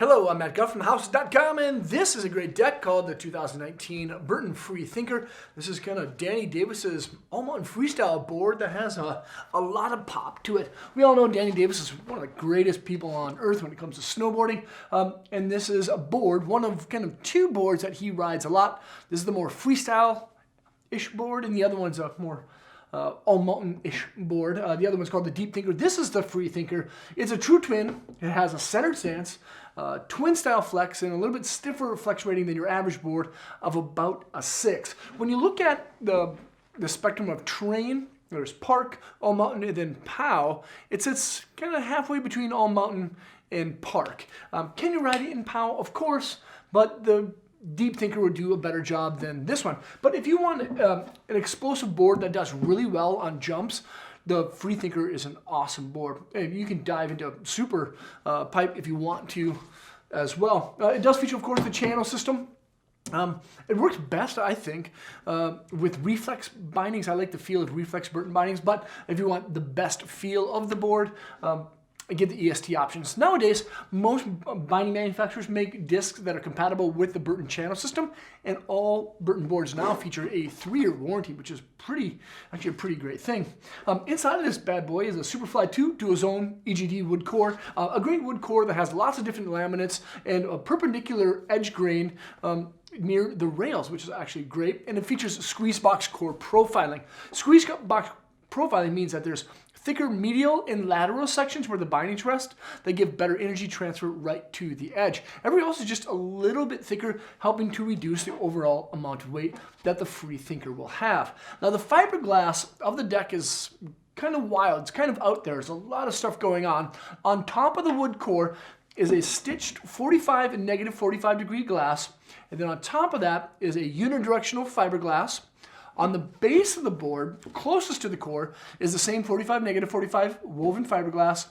Hello, I'm Matt Guff from thehouse.com, and this is a great deck called the 2019 Burton Free Thinker. This is kind of Danny Davis's all-mountain freestyle board that has a lot of pop to it. We all know Danny Davis is one of the greatest people on earth when it comes to snowboarding, and this is a board, one of kind of two boards that he rides a lot. This is the more freestyle-ish board, and the other one's a more all-mountain-ish board. The other one's called the Deep Thinker. This is the Free Thinker. It's a true twin. It has a centered stance, twin-style flex, and a little bit stiffer flex rating than your average board of about a 6. When you look at the spectrum of terrain, there's park, all-mountain, and then POW. It sits kind of halfway between all-mountain and park. Can you ride it in POW? Of course, but the Deep Thinker would do a better job than this one. But if you want an explosive board that does really well on jumps, the Free Thinker is an awesome board. And you can dive into super pipe if you want to as well. It does feature, of course, the channel system. It works best, I think, with reflex bindings. I like the feel of reflex Burton bindings, but if you want the best feel of the board, get the EST options. Nowadays, most binding manufacturers make discs that are compatible with the Burton channel system, and all Burton boards now feature a 3-year warranty, which is actually a pretty great thing. Inside of this bad boy is a Superfly 2 dual-zone EGD wood core, a great wood core that has lots of different laminates and a perpendicular edge grain near the rails, which is actually great, and it features squeeze box core profiling. Squeeze box profiling means that there's thicker medial and lateral sections where the bindings rest. They give better energy transfer right to the edge. Everything else is just a little bit thicker, helping to reduce the overall amount of weight that the Free Thinker will have. Now, the fiberglass of the deck is kind of wild. It's kind of out there. There's a lot of stuff going on. On top of the wood core is a stitched 45 and negative 45 degree glass. And then on top of that is a unidirectional fiberglass. On the base of the board, closest to the core, is the same 45, negative 45 woven fiberglass,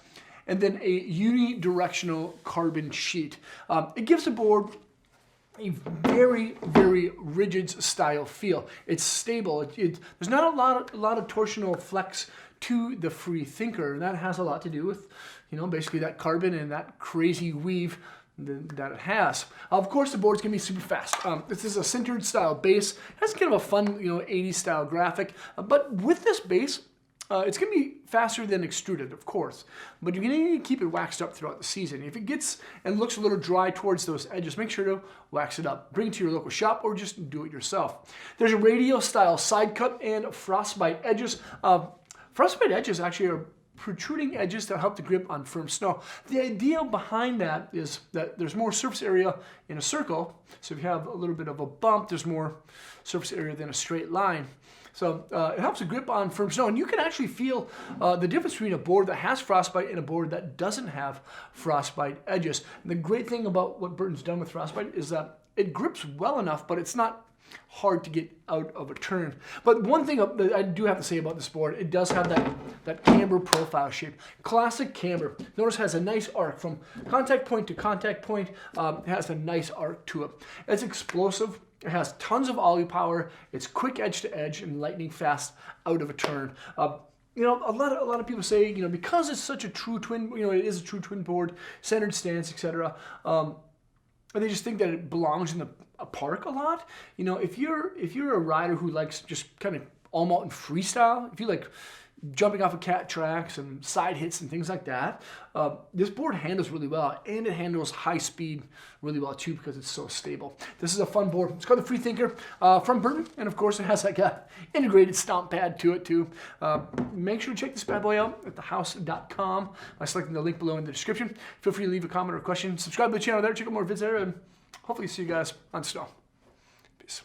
and then a unidirectional carbon sheet. It gives the board a very, very rigid style feel. It's stable. There's not a lot of torsional flex to the Free Thinker, and that has a lot to do with, basically that carbon and that crazy weave that it has. Of course, the board's gonna be super fast. This is a sintered style base. It has kind of a fun, 80s style graphic. But with this base, it's gonna be faster than extruded, of course. But you're gonna need to keep it waxed up throughout the season. If it gets and looks a little dry towards those edges, make sure to wax it up. Bring it to your local shop or just do it yourself. There's a radial style side cut and frostbite edges. Frostbite edges actually are protruding edges that help to grip on firm snow. The idea behind that is that there's more surface area in a circle. So if you have a little bit of a bump, there's more surface area than a straight line. So it helps to grip on firm snow. And you can actually feel the difference between a board that has frostbite and a board that doesn't have frostbite edges. And the great thing about what Burton's done with frostbite is that it grips well enough, but it's not hard to get out of a turn. But one thing that I do have to say about this board, it does have that camber profile shape. Classic camber. Notice it has a nice arc from contact point to contact point. It has a nice arc to it. It's explosive. It has tons of ollie power. It's quick edge to edge and lightning fast out of a turn. A lot of people say, because it's such a true twin, it is a true twin board, centered stance, etc. They just think that it belongs in a park a lot. If you're a rider who likes just kind of all mountain freestyle, if you like jumping off of cat tracks and side hits and things like that, this board handles really well, and it handles high speed really well too because it's so stable. This is a fun board. It's called the Free Thinker from Burton, and of course it has like a integrated stomp pad to it too. Make sure to check this bad boy out at thehouse.com by selecting the link below in the description. Feel free to leave a comment or a question. Subscribe to the channel there, check out more vids there, and hopefully see you guys on snow. Peace.